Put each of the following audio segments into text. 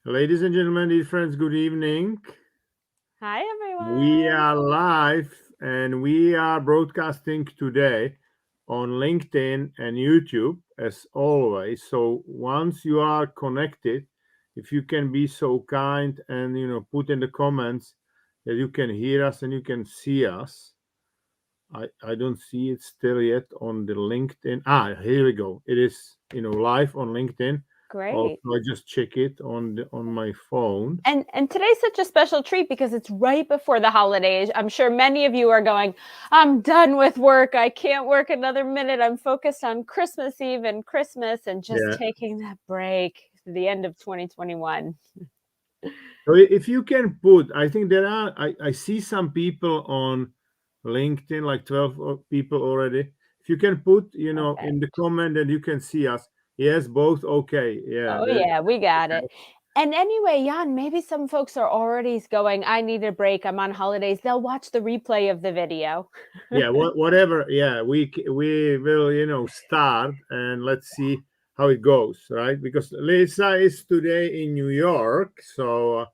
Ladies and gentlemen, dear friends, good evening. Hi, We everyone. are live and we are broadcasting today on LinkedIn and YouTube as always. So once you are connected, if you can be so kind and put in the comments that you can hear us and you can see us. I don't see it still yet on the LinkedIn. Here we go. It is live on LinkedIn. Also, Great. I just check it on my phone. And today's such a special treat because it's right before the holidays. I'm sure many of you are going, I'm done with work. I can't work another minute. I'm focused on Christmas Eve and Christmas and just Yeah. taking that break to the end of 2021. So if you can put, I think there are, I see some people on LinkedIn, like 12 people already. If you can put, Okay. in the comment that you can see us. Yes, both. Okay. Yeah. Oh, yeah, we got it. Okay. And anyway, Jan, maybe some folks are already going, I need a break. I'm on holidays. They'll watch the replay of the video. Yeah. Whatever. Yeah. We will, start and let's see how it goes, right? Because Lisa is today in New York. So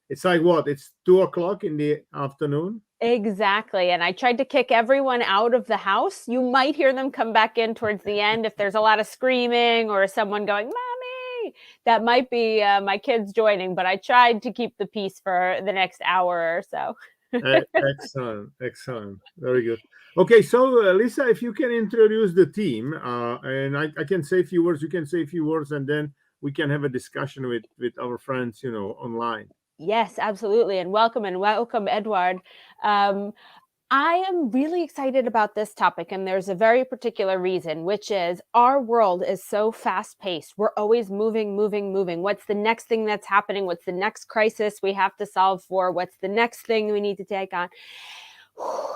it's like what? It's 2 o'clock in the afternoon. Exactly, and I tried to kick everyone out of the house. You might hear them come back in towards the end if there's a lot of screaming or someone going, "Mommy!" That might be my kids joining, but I tried to keep the peace for the next hour or so. Excellent, excellent, very good. Okay, so Lisa, if you can introduce the team, and I can say a few words, you can say a few words, and then we can have a discussion with our friends, online. Yes, absolutely, and welcome, Edward. Um, I am really excited about this topic, and there's a very particular reason, which is our world is so fast paced. We're always moving, moving, moving. What's the next thing that's happening? What's the next crisis we have to solve for? What's the next thing we need to take on?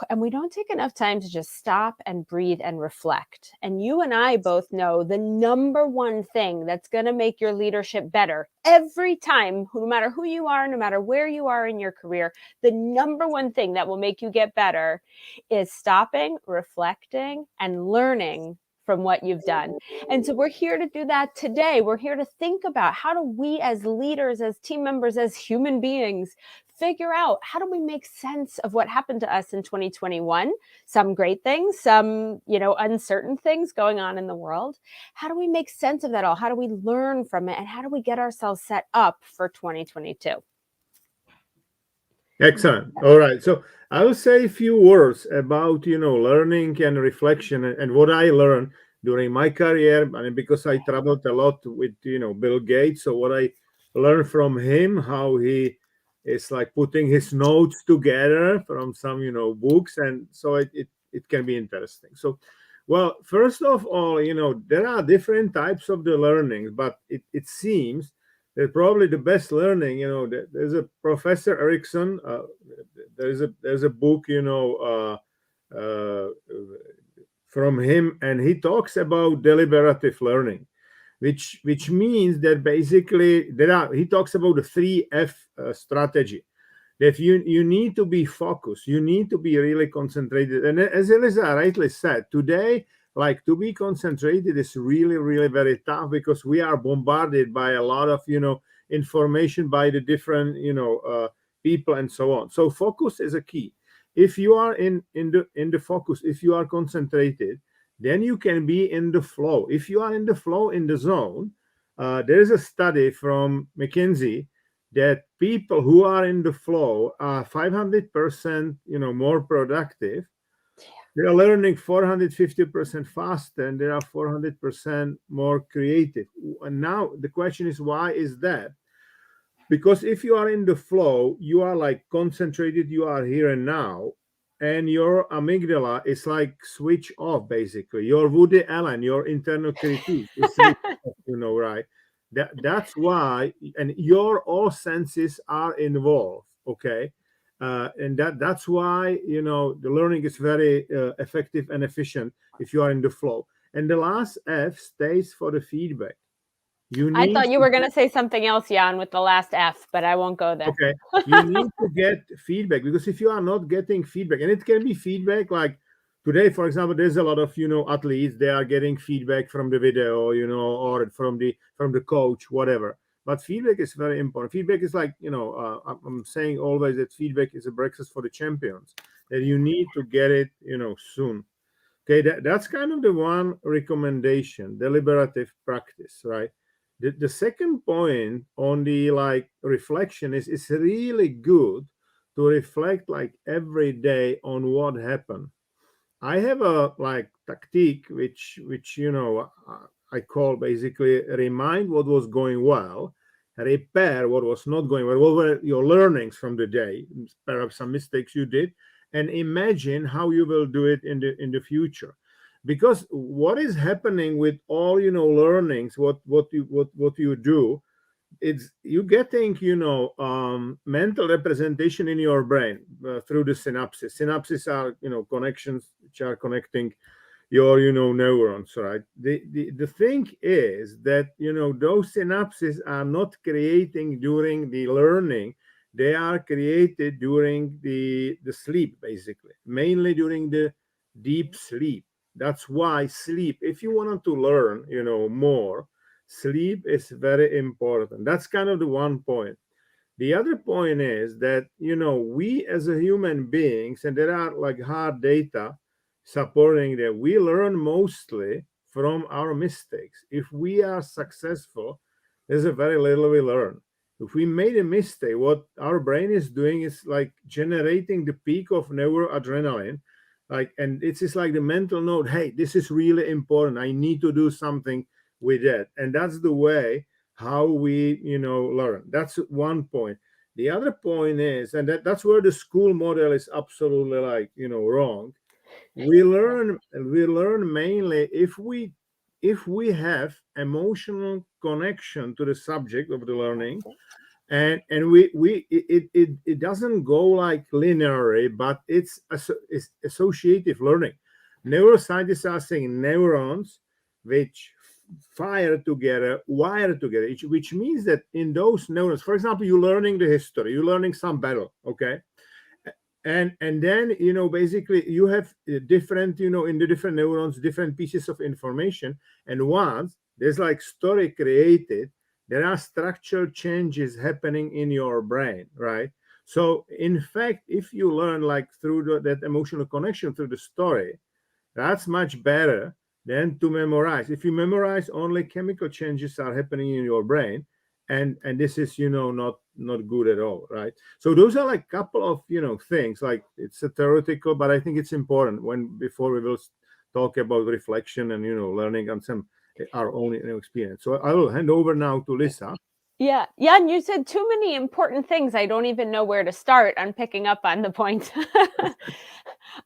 And we don't take enough time to just stop and breathe and reflect. And you and I both know the number one thing that's going to make your leadership better every time, no matter who you are, no matter where you are in your career, the number one thing that will make you get better is stopping, reflecting, and learning from what you've done. And so we're here to do that today. We're here to think about how do we as leaders, as team members, as human beings figure out how do we make sense of what happened to us in 2021, some great things, some uncertain things going on in the world. How do we make sense of that all? How do we learn from it, and how do we get ourselves set up for 2022? Excellent. All right. So I will say a few words about learning and reflection and what I learned during my career. I mean, because I traveled a lot with Bill Gates, so what I learned from him, how he is like putting his notes together from some books, and so it can be interesting. So, well, first of all, there are different types of the learnings, but it seems probably the best learning there's a Professor Erickson, there's a book from him, and he talks about deliberative learning, which means that basically he talks about the 3F strategy, that you need to be focused, you need to be really concentrated, and as Elisa rightly said, today, like, to be concentrated is really, really very tough because we are bombarded by a lot of information by the different people and so on. So focus is a key. If you are in the focus, if you are concentrated, then you can be in the flow. If you are in the flow, in the zone, there is a study from McKinsey that people who are in the flow are 500% more productive. They are learning 450% faster, and they are 400% more creative. And now the question is, why is that? Because if you are in the flow, you are like concentrated, you are here and now, and your amygdala is like switch off, basically. Your Woody Allen, your internal critique is switch off, right? That's why, and your all senses are involved, okay? And that's why the learning is very effective and efficient if you are in the flow. And the last F stays for the feedback. You I need thought you to were going to say something else, Jan, with the last F, but I won't go there. Okay. You need to get feedback, because if you are not getting feedback, and it can be feedback like today, for example, there's a lot of athletes, they are getting feedback from the video, or from the coach, whatever. But feedback is very important. Feedback is like, I'm saying always that feedback is a breakfast for the champions, that you need to get it, soon. Okay, that's kind of the one recommendation, deliberative practice, right? The second point on the like reflection is it's really good to reflect like every day on what happened. I have a like tactique which I call basically remind what was going well, repair what was not going well, what were your learnings from the day, perhaps some mistakes you did, and imagine how you will do it in the future. Because what is happening with all learnings, what you do, it's you getting mental representation in your brain through the synapses are connections which are connecting your neurons, right? The thing is that those synapses are not creating during the learning, they are created during the sleep, basically, mainly during the deep sleep. That's why sleep, if you want to learn more, sleep is very important. That's kind of the one point. The other point is that we as a human beings, and there are like hard data supporting that, we learn mostly from our mistakes. If we are successful, there's a very little we learn. If we made a mistake, what our brain is doing is like generating the peak of neuroadrenaline, like, and it's just like the mental note, hey, this is really important, I need to do something with that. And that's the way how we learn. That's one point. The other point is, and that's where the school model is absolutely like wrong. We learn mainly if we have emotional connection to the subject of the learning, and it doesn't go like linearly, but it's associative learning. Neuroscientists are saying neurons which fire together, wire together, which means that in those neurons, for example, you're learning the history, you're learning some battle, okay, and then basically you have different in the different neurons different pieces of information, and once there's like story created, there are structural changes happening in your brain, right? So in fact, if you learn like through that emotional connection through the story, that's much better than to memorize. If you memorize, only chemical changes are happening in your brain, and this is not good at all, right? So those are like couple of things. Like it's a theoretical, but I think it's important when before we will talk about reflection and learning on some our own experience. So I will hand over now to Lisa. Yeah. Jan, you said too many important things. I don't even know where to start on picking up on the point.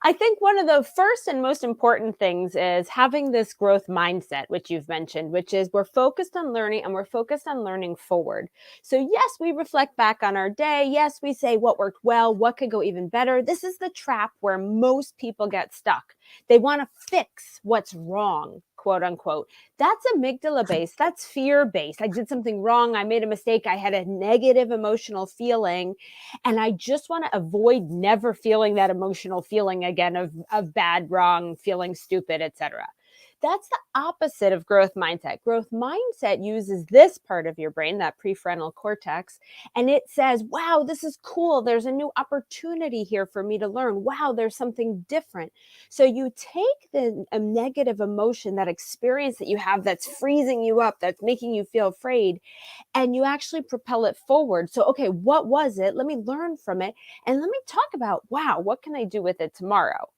I think one of the first and most important things is having this growth mindset, which you've mentioned, which is we're focused on learning and we're focused on learning forward. So yes, we reflect back on our day. Yes, we say what worked well, what could go even better. This is the trap where most people get stuck. They want to fix what's wrong, quote unquote. That's amygdala based. That's fear based. I did something wrong. I made a mistake. I had a negative emotional feeling. And I just want to avoid never feeling that emotional feeling again of bad, wrong, feeling stupid, etc. That's the opposite of growth mindset. Growth mindset uses this part of your brain, that prefrontal cortex, and it says, wow, this is cool. There's a new opportunity here for me to learn. Wow, there's something different. So you take the negative emotion, that experience that you have that's freezing you up, that's making you feel afraid, and you actually propel it forward. So, okay, what was it? Let me learn from it. And let me talk about, wow, what can I do with it tomorrow?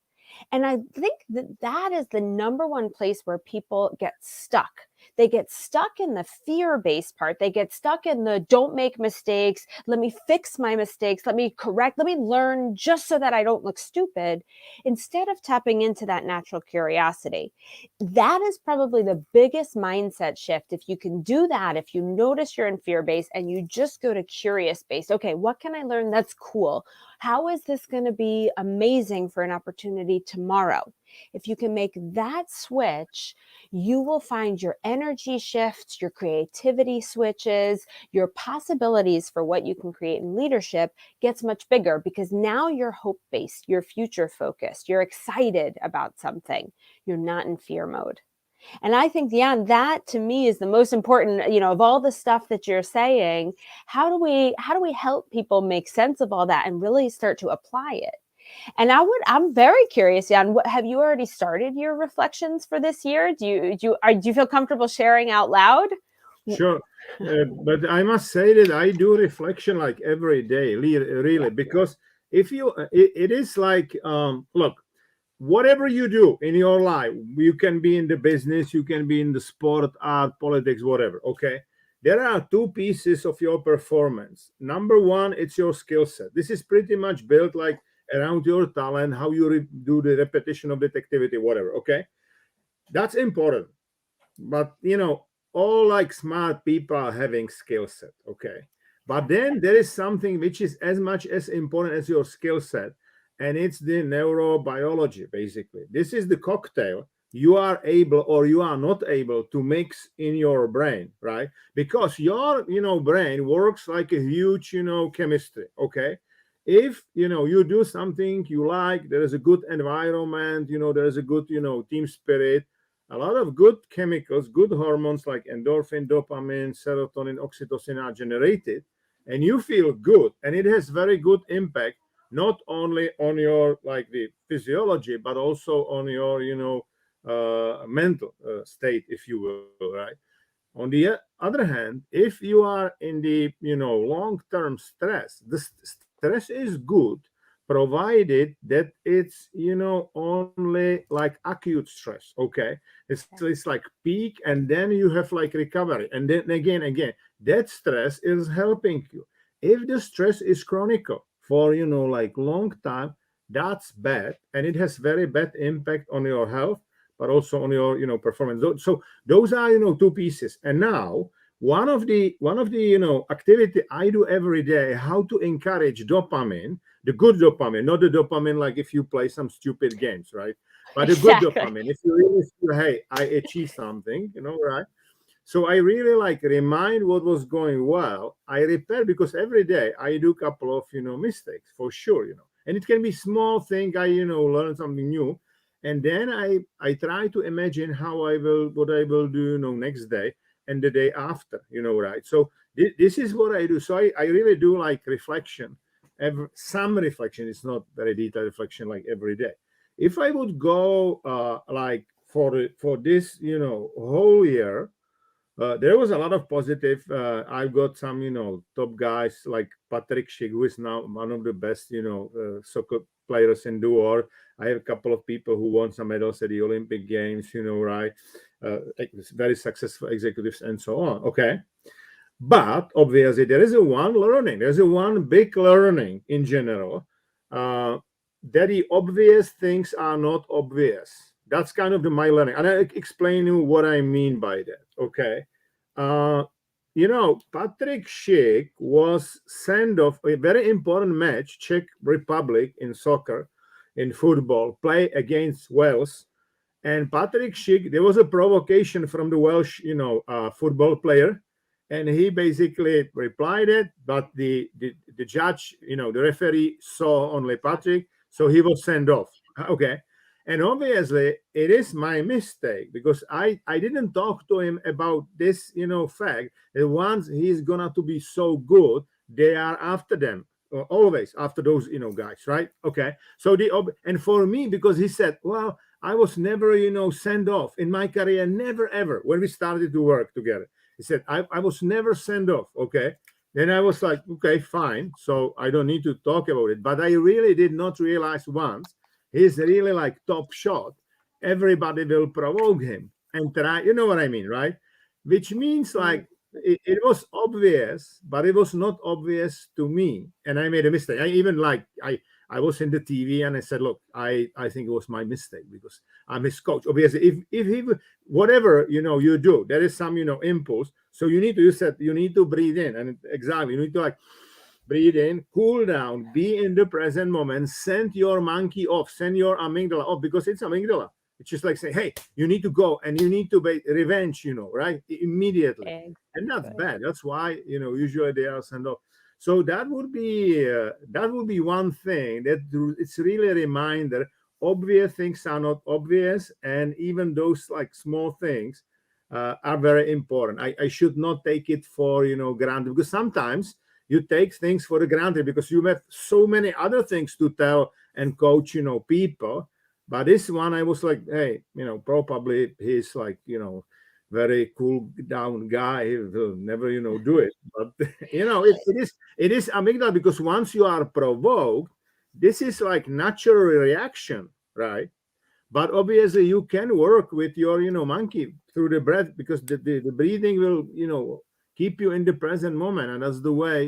And I think that that is the number one place where people get stuck. They get stuck in the fear-based part. They get stuck in the don't make mistakes. Let me fix my mistakes. Let me correct. Let me learn just so that I don't look stupid, instead of tapping into that natural curiosity. That is probably the biggest mindset shift. If you can do that, if you notice you're in fear-based and you just go to curious-based, okay, what can I learn that's cool? How is this going to be amazing for an opportunity tomorrow? If you can make that switch, you will find your energy shifts, your creativity switches, your possibilities for what you can create in leadership gets much bigger, because now you're hope-based, you're future-focused, you're excited about something. You're not in fear mode. And I think, Jan, that to me is the most important, of all the stuff that you're saying. How do we help people make sense of all that and really start to apply it? And I'm very curious, Jan, have you already started your reflections for this year? Do you feel comfortable sharing out loud? Sure. But I must say that I do reflection like every day, really, because if you, it is like, look, whatever you do in your life, you can be in the business, you can be in the sport, art, politics, whatever. Okay. There are two pieces of your performance. Number one, it's your skill set. This is pretty much built like around your talent, how you do the repetition of the activity, whatever. Okay. That's important. But, all like smart people are having skill set. Okay. But then there is something which is as much as important as your skill set, and it's the neurobiology. Basically, this is the cocktail you are able or you are not able to mix in your brain, right? Because your brain works like a huge chemistry. Okay. If you do something you like, there is a good environment, there is a good team spirit, a lot of good chemicals, good hormones like endorphin, dopamine, serotonin, oxytocin are generated, and you feel good, and it has very good impact not only on your like the physiology, but also on your mental state, if you will, right? On the other hand, if you are in the long-term stress, the stress is good provided that it's only like acute stress. Okay. It's like peak, and then you have like recovery, and then again that stress is helping you. If the stress is chronic for like long time, that's bad, and it has very bad impact on your health, but also on your performance. So those are two pieces. And now one of the activity I do every day, how to encourage dopamine, the good dopamine, not the dopamine like if you play some stupid games, right? But the good Exactly. dopamine, if you really feel, hey, I achieved something, right? So I really like remind what was going well. I repair, because every day I do a couple of mistakes for sure, and it can be small thing. I learn something new, and then I try to imagine how what I will do next day and the day after, right? So this is what I do. So I really do like reflection. Some reflection. It's not very detailed reflection like every day. If I would go like for this whole year, there was a lot of positive. I've got some, top guys like Patrick Schick, who is now one of the best, soccer players in the world. I have a couple of people who won some medals at the Olympic Games, right? Very successful executives and so on. Okay. But obviously, there is a one learning. There's a one big learning in general, that the obvious things are not obvious. That's kind of my learning, and I explain you what I mean by that. Okay, uh, Patrick Schick was sent off a very important match, Czech Republic in soccer, in football, play against Wales, and Patrick Schick. There was a provocation from the Welsh, football player, and he basically replied it, but the judge, the referee saw only Patrick, so he was sent off. Okay. And obviously it is my mistake, because I didn't talk to him about this fact that once he's gonna to be so good, they are after them, always after those guys, right? Okay. So and for me, because he said, well, I was never sent off in my career, never ever, when we started to work together. He said, I was never sent off. Okay. Then I was like, okay, fine. So I don't need to talk about it. But I really did not realize once he's really like top shot. Everybody will provoke him and try, you know what I mean, right? Which means like it was obvious, but it was not obvious to me. And I made a mistake. I even like I was in the TV and I said, look, I think it was my mistake, because I'm his coach. Obviously, if he whatever you do, there is some impulse. So you said you need to breathe in, and exactly you need to like breathe in, cool down, be in the present moment, send your monkey off, send your amygdala off, because it's amygdala. It's just like saying, hey, you need to go and you need to be revenge, right? Immediately. And that's bad. That's why, usually they are sent off. So that would be one thing that it's really a reminder obvious things are not obvious, and even those like small things are very important. I should not take it for granted, because sometimes you take things for granted because you have so many other things to tell and coach people. But this one, I was like, hey, probably he's like very cool down guy. He will never do it. But it is amygdala, because once you are provoked, this is like natural reaction, right? But obviously you can work with your monkey through the breath, because the breathing will keep you in the present moment, and that's the way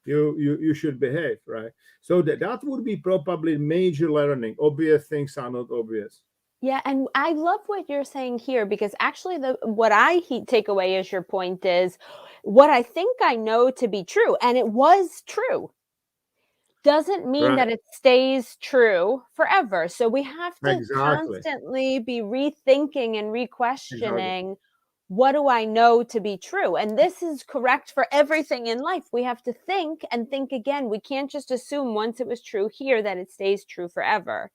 you should behave, right? So that would be probably major learning. Obvious things are not obvious. Yeah, and I love what you're saying here, because actually what I take away as your point is what I think I know to be true, and it was true, doesn't mean Right. that it stays true forever. So we have to Exactly. constantly be rethinking and Exactly. re-questioning, what do I know to be true? And this is correct for everything in life. We have to think and think again. We can't just assume once it was true here that it stays true forever.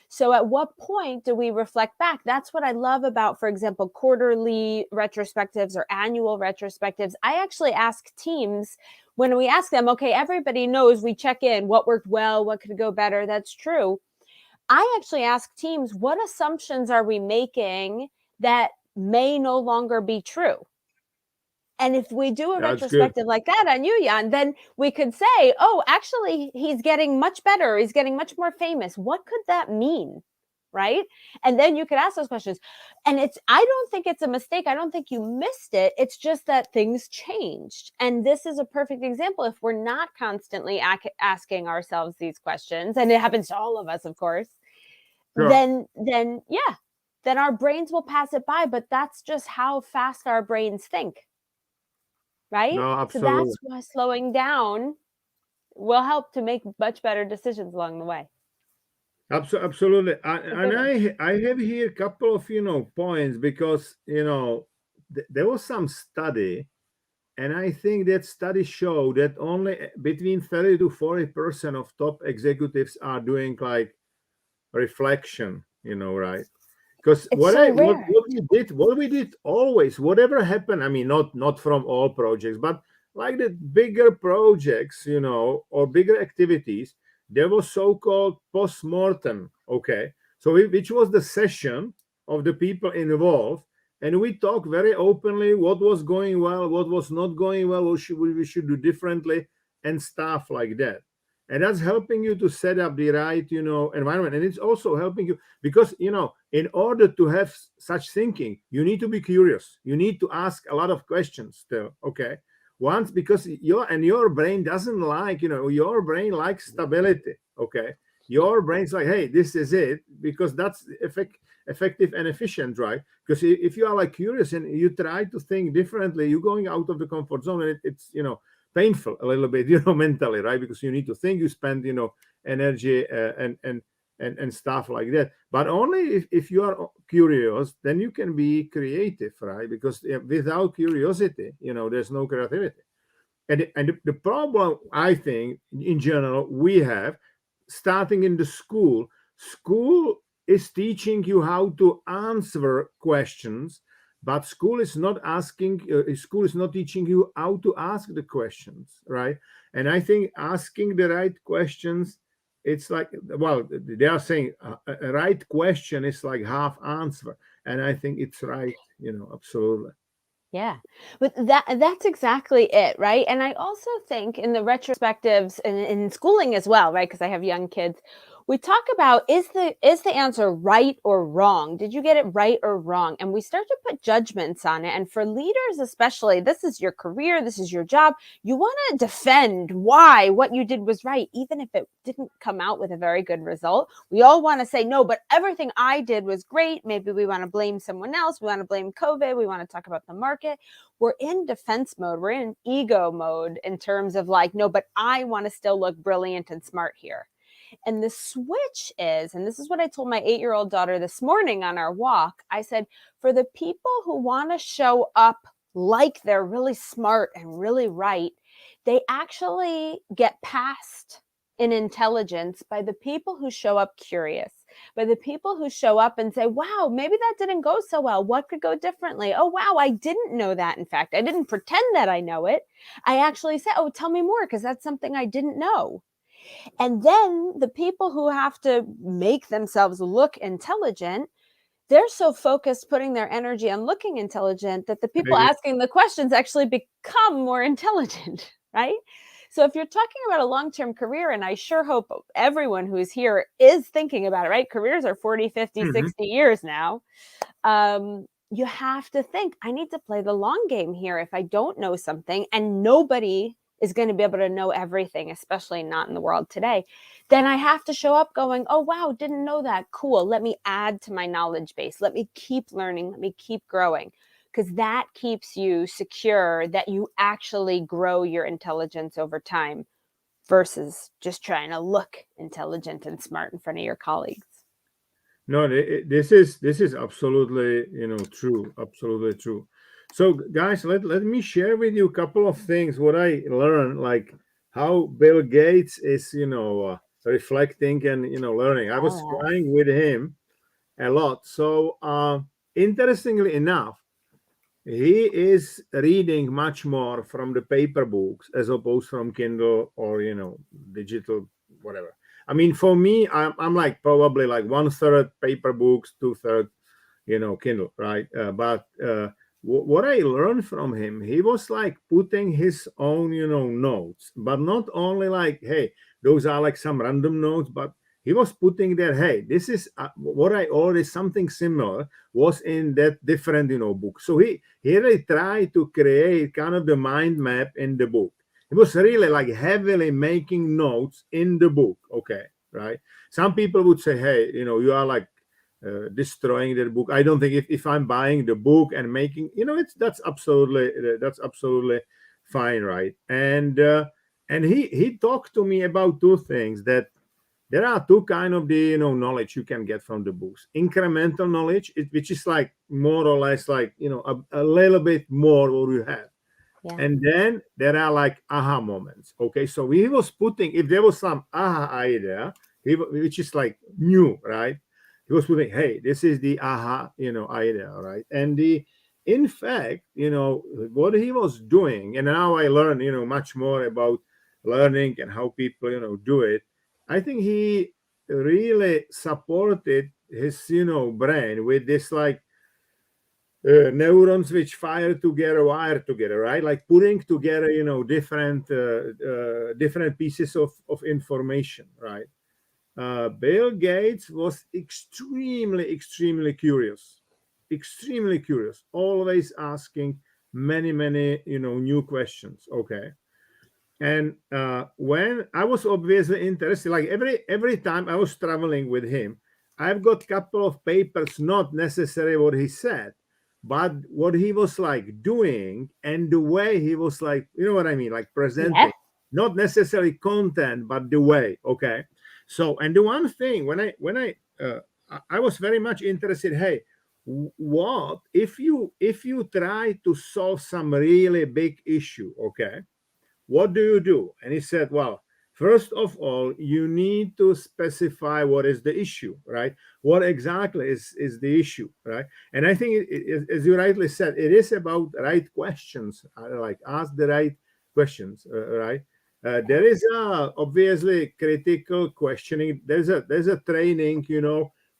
So at what point do we reflect back? That's what I love about, for example, quarterly retrospectives or annual retrospectives. I actually ask teams, when we ask them, okay, everybody knows we check in, what worked well, what could go better. That's true. I actually ask teams, what assumptions are we making that may no longer be true? And if we do a That's good. retrospective like that on you, Jan, then we could say, oh, actually, he's getting much better. He's getting much more famous. What could that mean? Right. And then you could ask those questions. And I don't think it's a mistake. I don't think you missed it. It's just that things changed. And this is a perfect example. If we're not constantly asking ourselves these questions, and it happens to all of us, of course, Sure. yeah, then our brains will pass it by. But that's just how fast our brains think. Right? No, So absolutely. that's why slowing down will help to make much better decisions along the way. Absolutely. A And good one. I have here a couple of points, because there was some study, and I think that study showed that only between 30 to 40% of top executives are doing like reflection, right? Because It's so rare. what we did always, whatever happened, I mean, not from all projects, but like the bigger projects, or bigger activities, there was so-called postmortem. Okay, so which was the session of the people involved, and we talk very openly what was going well, what was not going well, what we should do differently, and stuff like that. And that's helping you to set up the right environment, and it's also helping you, because in order to have such thinking, you need to be curious, you need to ask a lot of questions still. Okay, once, because your brain doesn't like, your brain likes stability. Okay, your brain's like, hey, this is it, because that's effective and efficient, right? Because if you are like curious and you try to think differently, you're going out of the comfort zone, and it's painful a little bit, mentally, right? Because you need to think, you spend energy, and stuff like that. But only if you are curious, then you can be creative, right? Because without curiosity, there's no creativity. And the problem, I think, in general, we have, starting in the school is teaching you how to answer questions, but school is not teaching you how to ask the questions, right? And I think asking the right questions, it's like, well, they are saying a right question is like half answer, and I think it's right, absolutely. Yeah. But that's exactly it, right? And I also think in the retrospectives and in schooling as well, right? Because I have young kids, we talk about, is the answer right or wrong? Did you get it right or wrong? And we start to put judgments on it. And for leaders especially, this is your career, this is your job. You want to defend why what you did was right, even if it didn't come out with a very good result. We all want to say, no, but everything I did was great. Maybe we want to blame someone else. We want to blame COVID. We want to talk about the market. We're in defense mode. We're in ego mode in terms of like, no, but I want to still look brilliant and smart here. And the switch is, and this is what I told my 8-year-old daughter this morning on our walk. I said, for the people who want to show up like they're really smart and really right, they actually get past in intelligence by the people who show up curious, by the people who show up and say, wow, maybe that didn't go so well. What could go differently? Oh, wow, I didn't know that. In fact, I didn't pretend that I know it. I actually said, oh, tell me more, because that's something I didn't know. And then the people who have to make themselves look intelligent, they're so focused putting their energy on looking intelligent that the people asking the questions actually become more intelligent, right? So if you're talking about a long-term career, and I sure hope everyone who's here is thinking about it, right? Careers are 40, 50, 60 years now. You have to think, I need to play the long game here. If I don't know something, and nobody is going to be able to know everything, especially not in the world today, then I have to show up going, oh, wow, didn't know that. Cool. Let me add to my knowledge base. Let me keep learning. Let me keep growing, because that keeps you secure that you actually grow your intelligence over time versus just trying to look intelligent and smart in front of your colleagues. No, this is absolutely, true, absolutely true. So guys, let me share with you a couple of things what I learned, like how Bill Gates is, reflecting and learning. I was trying with him a lot. So interestingly enough, he is reading much more from the paper books as opposed from Kindle or digital, whatever. I mean, for me, I'm like probably like 1/3 paper books, 2/3 Kindle, right? But what I learned from him, he was like putting his own notes, but not only like, hey, those are like some random notes, but he was putting there, hey, this is what I already, something similar was in that different book. So he really tried to create kind of the mind map in the book. He was really like heavily making notes in the book. Okay, right? Some people would say, hey, you are like destroying the book. I don't think if I'm buying the book and making, that's absolutely fine, right? And he talked to me about two things, that there are two kind of the knowledge you can get from the books. Incremental knowledge, which is like more or less like a little bit more what you have. Yeah. And then there are like aha moments. Okay, so he was putting, if there was some aha idea, which is like new, right? He was putting, hey, this is the aha, idea, right? And in fact, what he was doing, and now I learn, much more about learning and how people, do it. I think he really supported his, brain with this like neurons which fire together, wire together, right? Like putting together, different pieces of information, right? Bill Gates was extremely curious, always asking many, new questions. Okay. And when I was obviously interested, like every time I was traveling with him, I've got a couple of papers, not necessarily what he said, but what he was like doing and the way he was like, you know what I mean, like presenting, not necessarily content, but the way. Okay. So, and the one thing when I was very much interested, hey, what if you try to solve some really big issue, okay? What do you do? And he said, well, first of all, you need to specify what is the issue, right? What exactly is the issue, right? And I think, as you rightly said, it is about right questions, like ask the right questions, right? There is obviously critical questioning. There's a training,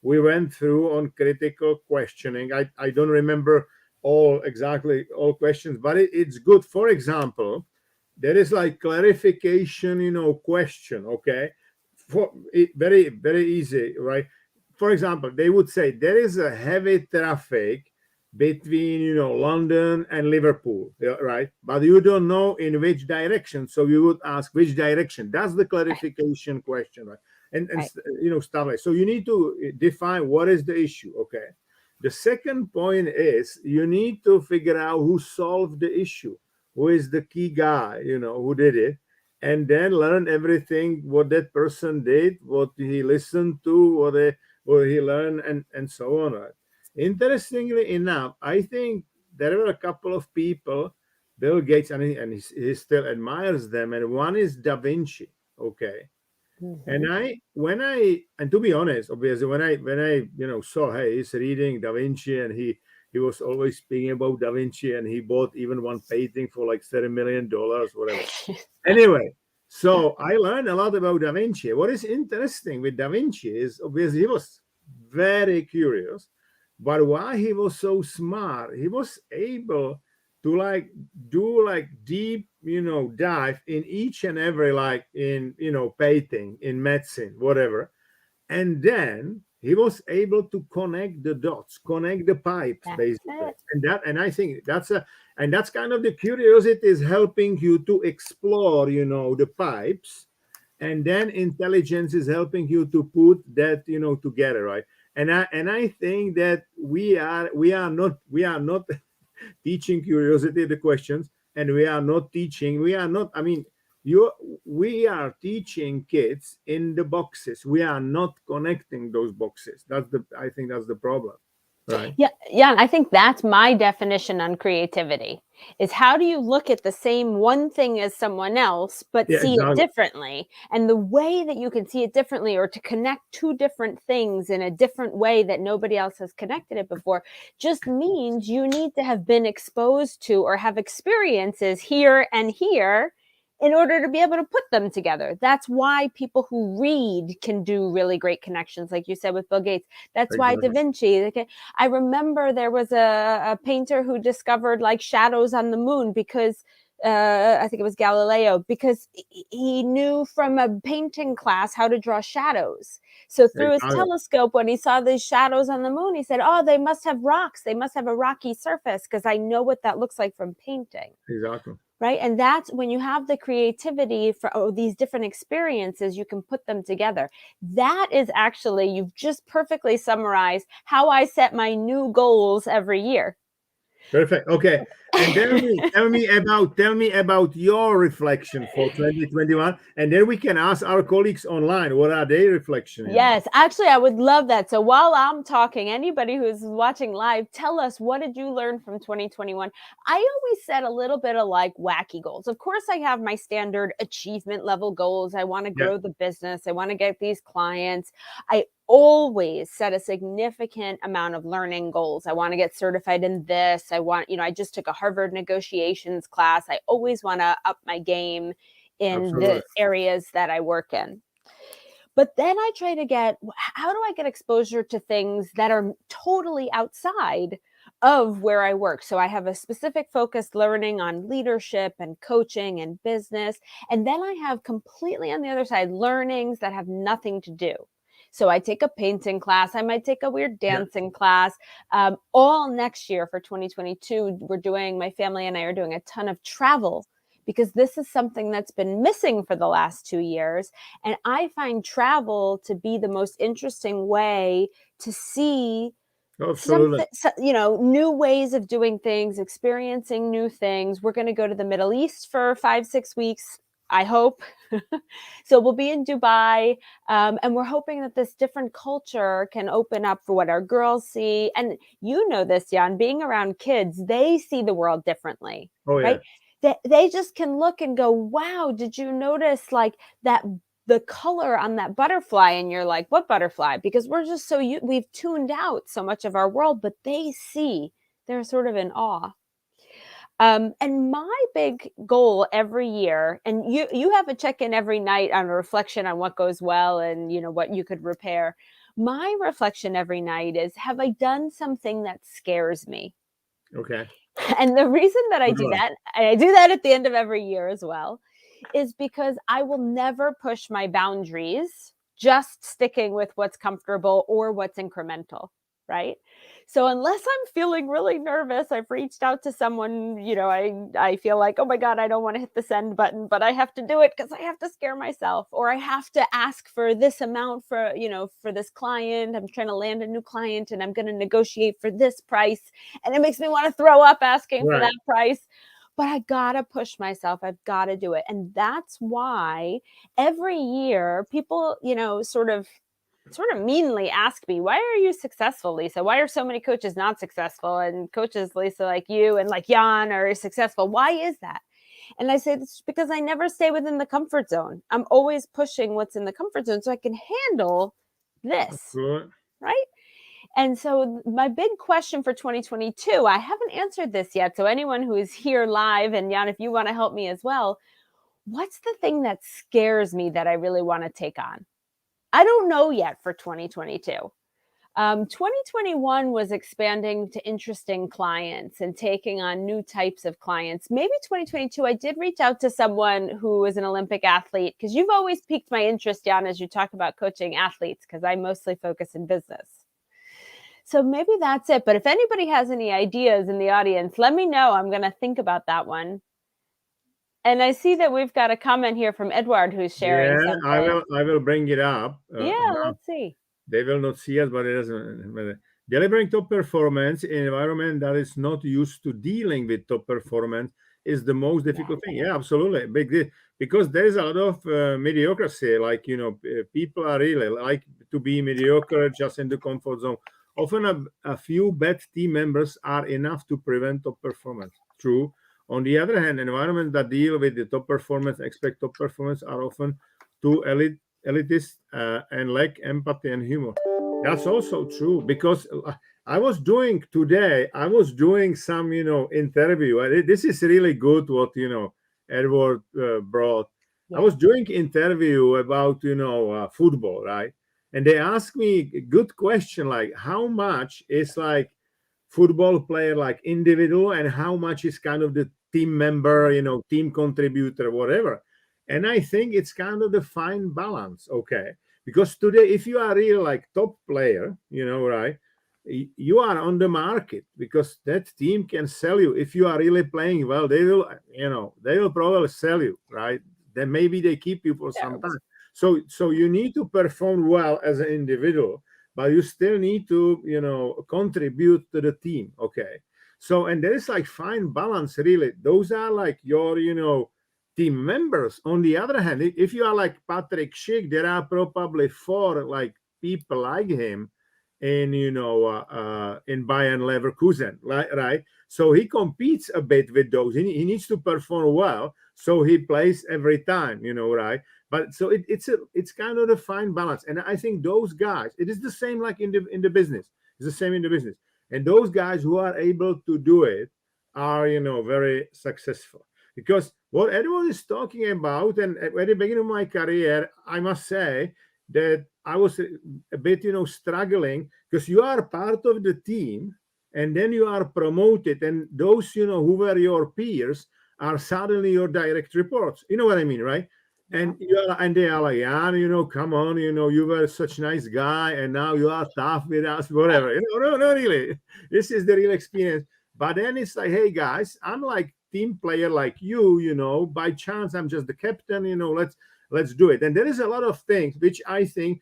we went through on critical questioning. I don't remember all questions, but it's good. For example, there is like clarification, question, okay? For it, very easy, right? For example, they would say there is a heavy traffic between London and Liverpool, right? But you don't know in which direction, so you would ask which direction. That's the clarification question, right? And stuff like. So you need to define what is the issue, okay? The second point is you need to figure out who solved the issue, who is the key guy, who did it, and then learn everything what that person did, what he listened to, what he learned, and so on. Right? Interestingly enough, I think there were a couple of people, Bill Gates, and he still admires them, and one is Da Vinci. Okay. And and to be honest, obviously, when I saw, hey, he's reading Da Vinci, and he was always speaking about Da Vinci, and he bought even one painting for like $30 million, whatever. Anyway, so I learned a lot about Da Vinci. What is interesting with Da Vinci is obviously he was very curious, but why he was so smart, he was able to like do like deep dive in each and every, like in painting, in medicine, whatever. And then he was able to connect the dots, connect the pipes, That's basically. it. And I think that's kind of the curiosity is helping you to explore the pipes, and then intelligence is helping you to put that together, right? And I think that we are not teaching curiosity the questions, and we are not, I mean, we are teaching kids in the boxes. We are not connecting those boxes. I think that's the problem, right? Yeah, I think that's my definition on creativity, is how do you look at the same one thing as someone else, but Yeah, see it exactly. differently? And the way that you can see it differently, or to connect two different things in a different way that nobody else has connected it before, just means you need to have been exposed to or have experiences here and here in order to be able to put them together. That's why people who read can do really great connections, like you said with Bill Gates. That's why Da Exactly. Vinci. I remember there was a painter who discovered like shadows on the moon because I think it was Galileo, because he knew from a painting class how to draw shadows. So through his Exactly. telescope, when he saw these shadows on the moon, he said, "Oh, they must have rocks. They must have a rocky surface, because I know what that looks like from painting." Exactly. Right. And that's when you have the creativity for these different experiences, you can put them together. That is actually, you've just perfectly summarized how I set my new goals every year. Perfect. Okay. And tell me about your reflection for 2021, and then we can ask our colleagues online what are their reflection. Yes, actually, I would love that. So while I'm talking, anybody who's watching live, tell us, what did you learn from 2021? I always set a little bit of like wacky goals. Of course, I have my standard achievement level goals. I want to Yeah, grow the business. I want to get these clients. I always set a significant amount of learning goals. I want to get certified in this. I just took a Harvard negotiations class. I always want to up my game in absolutely. the areas that I work in. But then I try to how do I get exposure to things that are totally outside of where I work? So I have a specific focused learning on leadership and coaching and business. And then I have completely on the other side learnings that have nothing to do. So I take a painting class. I might take a weird Yeah, dancing class. All next year for 2022, my family and I are doing a ton of travel, because this is something that's been missing for the last 2 years. And I find travel to be the most interesting way to see absolutely. new ways of doing things, experiencing new things. We're going to go to the Middle East for 5-6 weeks, I hope. So we'll be in Dubai, and we're hoping that this different culture can open up for what our girls see. And you know this, Jan, being around kids, they see the world differently, Oh yeah. right? They just can look and go, wow, did you notice like that, the color on that butterfly? And you're like, what butterfly? Because we're just we've tuned out so much of our world, but they're sort of in awe. And my big goal every year, and you have a check-in every night on a reflection on what goes well and what you could repair. My reflection every night is, have I done something that scares me? Okay. And the reason that I Good do one. that, and I do that at the end of every year as well, is because I will never push my boundaries just sticking with what's comfortable or what's incremental, right? So unless I'm feeling really nervous, I've reached out to someone, I feel like, oh my God, I don't want to hit the send button, but I have to do it because I have to scare myself, or I have to ask for this amount for this client. I'm trying to land a new client and I'm going to negotiate for this price. And it makes me want to throw up asking for Right. that price. But I gotta push myself. I've got to do it. And that's why every year people, sort of meanly ask me, why are you successful, Lisa? Why are so many coaches not successful? And coaches, Lisa, like you and like Jan, are successful. Why is that? And I say this because I never stay within the comfort zone. I'm always pushing what's in the comfort zone so I can handle this, Good. right? And so my big question for 2022, I haven't answered this yet. So anyone who is here live, and Jan, if you want to help me as well, what's the thing that scares me that I really want to take on? I don't know yet for 2022. 2021 was expanding to interesting clients and taking on new types of clients. Maybe 2022, I did reach out to someone who is an Olympic athlete, because you've always piqued my interest, Jan, as you talk about coaching athletes, because I mostly focus in business. So maybe that's it. But if anybody has any ideas in the audience, let me know. I'm going to think about that one. And I see that we've got a comment here from Edward who's sharing something. I will bring it up. Let's see. They will not see us, but it doesn't matter. Delivering top performance in an environment that is not used to dealing with top performance is the most difficult thing. Yeah, absolutely. Because there is a lot of mediocrity. Like, people are really like to be mediocre just in the comfort zone. Often a few bad team members are enough to prevent top performance. True. On the other hand, environments that deal with the top performance, expect top performance, are often too elitist and lack empathy and humor. That's also true, because I was doing some, interview. This is really good what, Edward brought. Yeah. I was doing interview about, football, right? And they asked me a good question, like how much is like football player like individual and how much is kind of the team member, team contributor, whatever. And I think it's kind of the fine balance. Okay. Because today, if you are really like top player, right, you are on the market because that team can sell you. If you are really playing well, they will probably sell you, right? Then maybe they keep you for some time. So you need to perform well as an individual, but you still need to, contribute to the team. Okay. So, and there is like fine balance, really. Those are like your, team members. On the other hand, if you are like Patrick Schick, there are probably 4 like people like him in in Bayern Leverkusen, right? So he competes a bit with those. He needs to perform well, so he plays every time, right? But so it's kind of a fine balance, and I think those guys, it is the same like in the business. It's the same in the business, and those guys who are able to do it are very successful. Because what Edward is talking about, and at the beginning of my career, I must say that I was a bit, struggling, because you are part of the team and then you are promoted, and those, who were your peers are suddenly your direct reports. You know what I mean, right? And they are like, yeah, come on, you were such a nice guy, and now you are tough with us, whatever. No, really. This is the real experience. But then it's like, hey guys, I'm like team player like you, by chance I'm just the captain, let's do it. And there is a lot of things which I think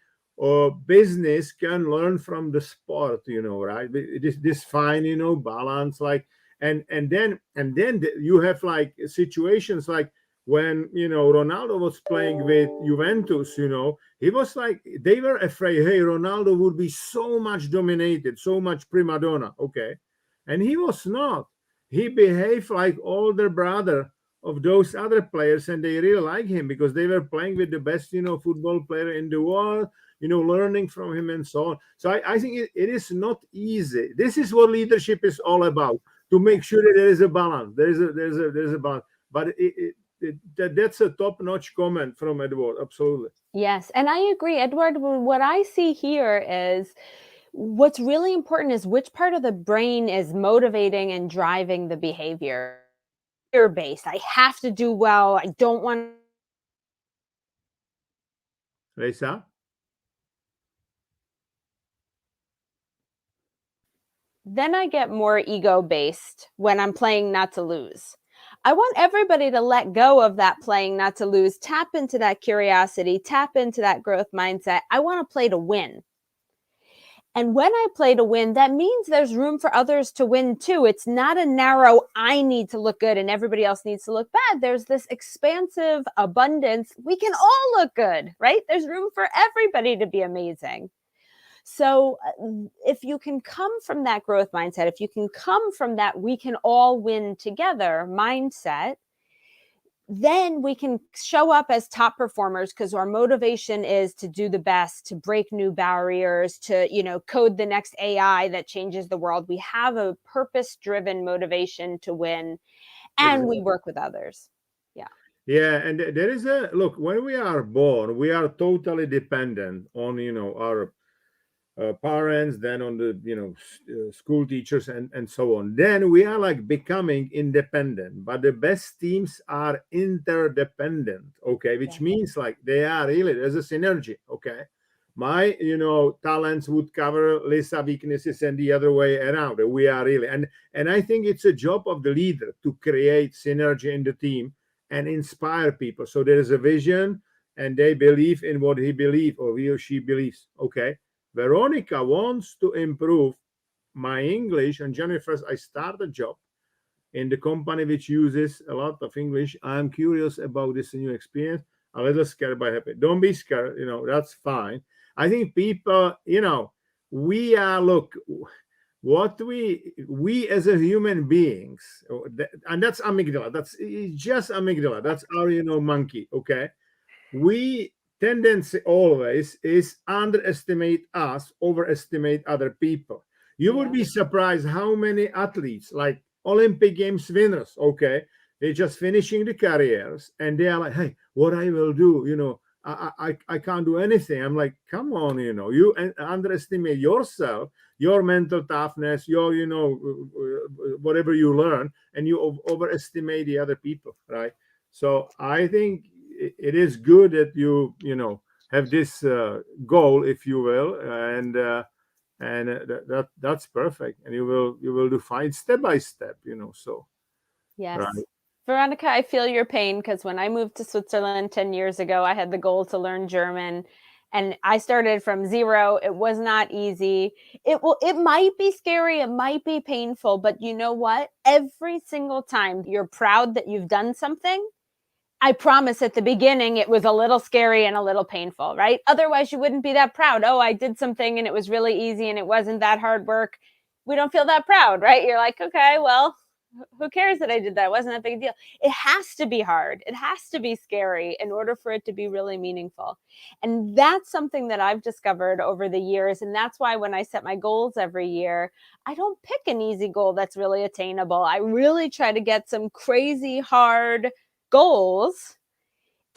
business can learn from the sport, right? This fine, balance, like, and then you have like situations like when Ronaldo was playing with Juventus, he was like, they were afraid, hey, Ronaldo would be so much dominated, so much prima donna, okay, and he was not. He behaved like older brother of those other players, and they really like him because they were playing with the best, football player in the world, learning from him and so on. So I think it is not easy. This is what leadership is all about, to make sure that there is a balance. There's a balance. But that's a top-notch comment from Edward. Absolutely. Yes, and I agree, Edward. What I see here is what's really important is which part of the brain is motivating and driving the behavior. Fear-based. I have to do well. I don't want. Lisa? Then I get more ego-based when I'm playing not to lose. I want everybody to let go of that playing not to lose, tap into that curiosity, tap into that growth mindset. I want to play to win. And when I play to win, that means there's room for others to win too. It's not a narrow, I need to look good and everybody else needs to look bad. There's this expansive abundance. We can all look good, right? There's room for everybody to be amazing. So if you can come from that growth mindset, if you can come from that we can all win together mindset, then we can show up as top performers because our motivation is to do the best, to break new barriers, to, code the next AI that changes the world. We have a purpose-driven motivation to win, and we work with others. Yeah. Yeah, and there is a look, when we are born, we are totally dependent on, our parents, then on the, school teachers and so on. Then we are like becoming independent, but the best teams are interdependent, okay, which means like they are really, there's a synergy, okay. My, talents would cover Lisa weaknesses and the other way around. We are really, and I think it's a job of the leader to create synergy in the team and inspire people. So there is a vision and they believe in what he believes or he or she believes. Okay. Veronica wants to improve my English. On January 1st, I start a job in the company which uses a lot of English. I'm curious about this new experience. A little scared but happy. Don't be scared. That's fine. I think people, we are, look, what we as a human beings, and that's amygdala, that's just amygdala, that's our monkey, okay. We tendency always is underestimate us, overestimate other people. You would be surprised how many athletes, like Olympic Games winners, okay, they're just finishing the careers and they are like, hey, what I will do, I can't do anything. I'm like, come on, you underestimate yourself, your mental toughness, your, whatever you learn, and you overestimate the other people, right? So I think it is good that you have this goal, if you will, and that's perfect, and you will define step by step, so yes. Right. Veronica, I feel your pain because when I moved to Switzerland 10 years ago, I had the goal to learn German. And I started from zero. It was not easy. It might be scary. It might be painful. But you know what? Every single time you're proud that you've done something, I promise at the beginning, it was a little scary and a little painful, right? Otherwise, you wouldn't be that proud. Oh, I did something and it was really easy and it wasn't that hard work. We don't feel that proud, right? You're like, okay, well, who cares that I did that? It wasn't a big deal. It has to be hard. It has to be scary in order for it to be really meaningful. And that's something that I've discovered over the years. And that's why when I set my goals every year, I don't pick an easy goal that's really attainable. I really try to get some crazy hard goals.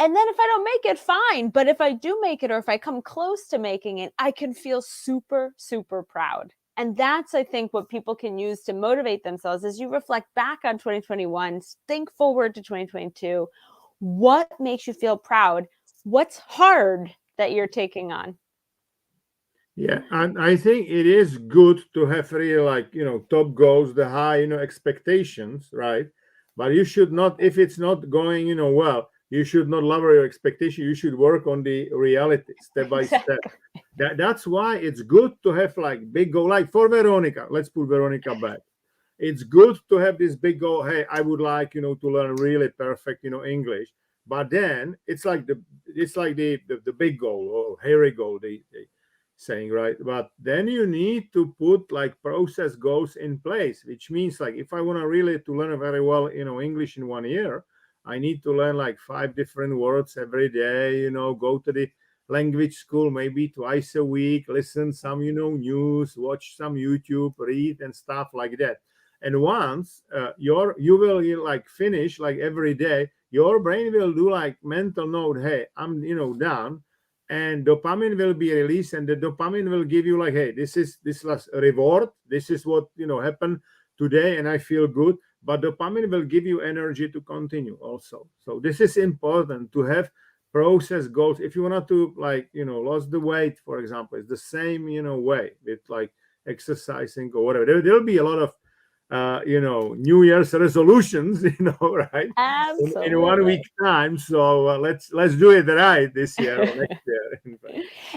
And then if I don't make it, fine. But if I do make it, or if I come close to making it, I can feel super, super proud. And that's, I think, what people can use to motivate themselves as you reflect back on 2021, think forward to 2022. What makes you feel proud? What's hard that you're taking on? Yeah, and I think it is good to have really like, top goals, the high, expectations, right? But you should not, if it's not going, well, you should not lower your expectation. You should work on the reality step by step. That's why it's good to have like big goal, like for Veronica. Let's put Veronica back. It's good to have this big goal. Hey, I would like, to learn really perfect, English. But then it's like the big goal or hairy goal, they saying, right? But then you need to put like process goals in place, which means like if I want to really to learn very well, English in 1 year, I need to learn like 5 different words every day, go to the language school maybe twice a week, listen some, news, watch some YouTube, read and stuff like that. And once you will like finish like every day, your brain will do like mental note, hey, I'm done, and dopamine will be released, and the dopamine will give you like, hey, this was a reward, this is what happened today, and I feel good. But dopamine will give you energy to continue also. So this is important to have process goals. If you want to like lose the weight, for example, it's the same way with like exercising or whatever. There'll be a lot of New Year's resolutions, right? Absolutely. In 1 week time. So let's do it right this year or next year.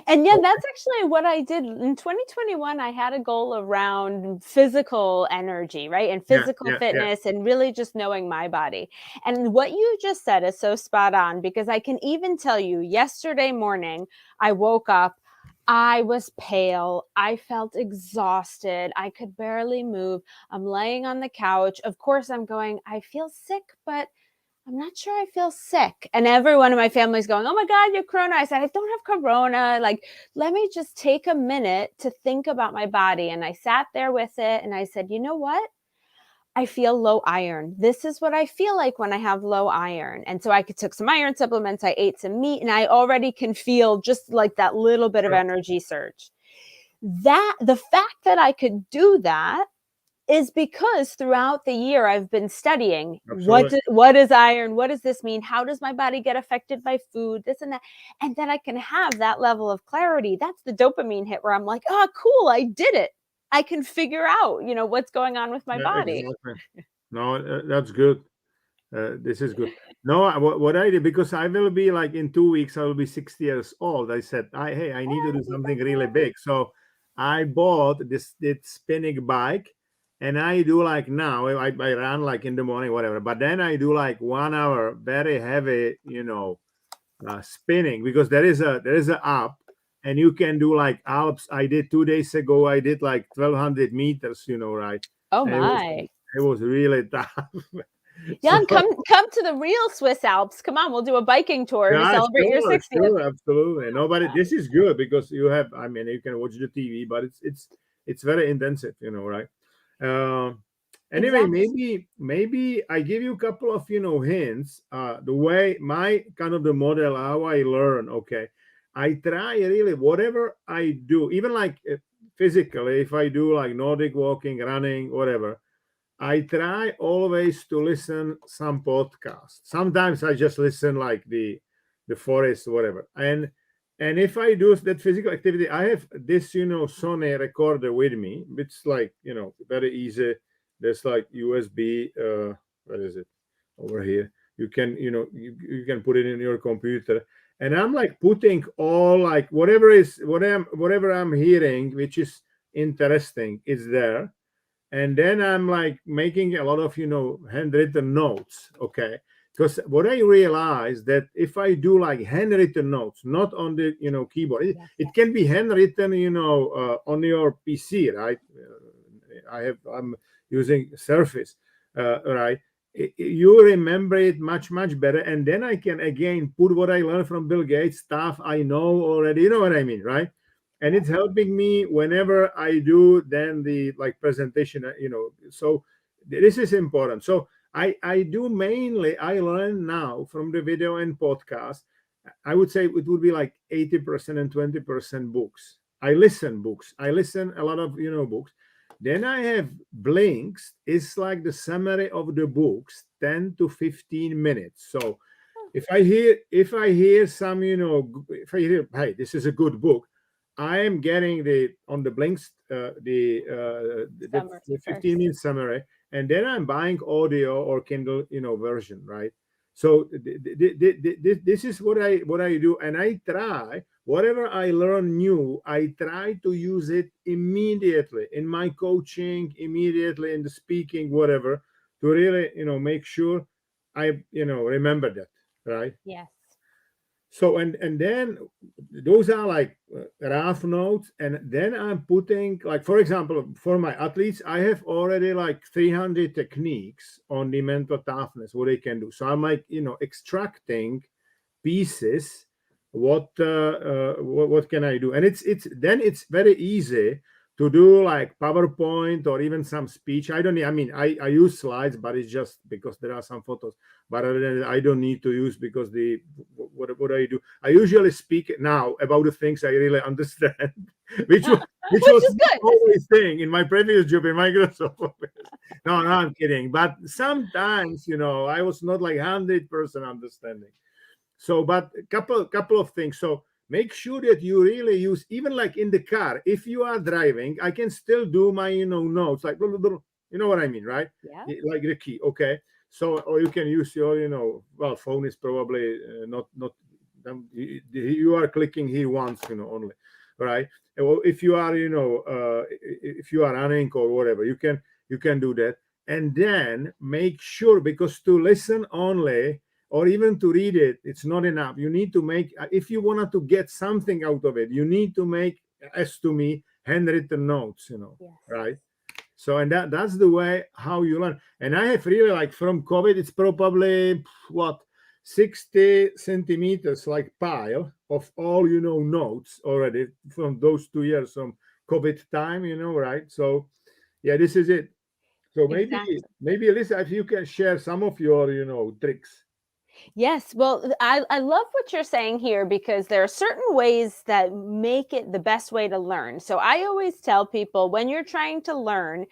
And yeah, that's actually what I did in 2021. I had a goal around physical energy, right? And physical fitness and really just knowing my body. And what you just said is so spot on, because I can even tell you yesterday morning, I woke up, I was pale. I felt exhausted. I could barely move. I'm laying on the couch. Of course, I'm going, I feel sick, but I'm not sure I feel sick. And everyone in my family is going, oh my God, you're corona. I said, I don't have corona. Like, let me just take a minute to think about my body. And I sat there with it and I said, you know what? I feel low iron. This is what I feel like when I have low iron. And so I took some iron supplements, I ate some meat, and I already can feel just like that little bit of energy surge. That the fact that I could do that is because throughout the year I've been studying what is iron, what does this mean, how does my body get affected by food, this and that, and then I can have that level of clarity. That's the dopamine hit where I'm like, oh cool, I did it. I can figure out, what's going on with my body. Exactly. No, that's good. This is good. No, what I did, because I will be like in 2 weeks, I will be 60 years old. I said, hey, I need to do something really big. So I bought this spinning bike, and I do like now, I run like in the morning, whatever. But then I do like 1 hour, very heavy, spinning, because there is an app, and you can do like Alps. I did 2 days ago. I did like 1,200 meters, right? Oh And my. it was really tough. Jan, come to the real Swiss Alps. Come on, we'll do a biking tour to celebrate your 60th. Sure, absolutely. No, but this is good because you have. I mean, you can watch the TV, but it's very intensive, right? Anyway, Exactly. maybe I give you a couple of hints. The way my kind of the model how I learn. Okay, I try really whatever I do, even like physically. If I do like Nordic walking, running, whatever, I try always to listen some podcast. Sometimes I just listen like the forest, whatever. And if I do that physical activity, I have this, Sony recorder with me. It's like, very easy. There's like USB, what is it over here? You can, you can put it in your computer. And I'm like putting all like whatever I'm hearing, which is interesting, is there. And then I'm like making a lot of handwritten notes. Okay, because what I realized that if I do like handwritten notes, not on the keyboard, it can be handwritten on your PC, right? I'm using Surface, right? You remember it much better, and then I can again put what I learned from Bill Gates, stuff I know already. You know what I mean, right? And it's helping me whenever I do then the like presentation, so this is important. So I do mainly, I learn now from the video and podcast. I would say it would be like 80% and 20% books. I listen a lot of books. Then I have blinks. It's like the summary of the books, 10 to 15 minutes. So if I hear some, if I hear, hey, this is a good book, I am getting on the blinks, the 15-minute summary, and then I'm buying audio or Kindle, version, right? So this is what I do, and I try whatever I learn new. I try to use it immediately in my coaching, immediately in the speaking, whatever, to really make sure I remember that, right? Yes. So and then those are like rough notes, and then I'm putting, like, for example, for my athletes, I have already like 300 techniques on the mental toughness, what they can do. So I'm like extracting pieces. What can I do? And it's very easy to do like PowerPoint or even some speech. I don't need, I mean, I use slides, but it's just because there are some photos. But other than that, I don't need to use, because what I do, I usually speak now about the things I really understand, which was not always thing in my previous job in Microsoft. No, I'm kidding. But sometimes, I was not like 100% understanding. So, but couple of things. So make sure that you really use, even like in the car, if you are driving, I can still do my notes, like blah, blah, blah, you know what I mean, right? Yeah. Like the key. Okay. So, or you can use your well, phone is probably not you are clicking here once, only, right? Well, if you are if you are running or whatever, you can do that. And then make sure, because to listen only or even to read it, it's not enough. You need to make, if you wanted to get something out of it, you need to make, as to me, handwritten notes, Yes. right? So, and that's the way how you learn. And I have really, like, from COVID, it's probably what, 60 centimeters like pile of all, notes already from those 2 years from COVID time, right? So yeah, this is it. So Exactly. maybe Elisa, if you can share some of your, tricks. Yes. Well, I love what you're saying here because there are certain ways that make it the best way to learn. So I always tell people when you're trying to learn,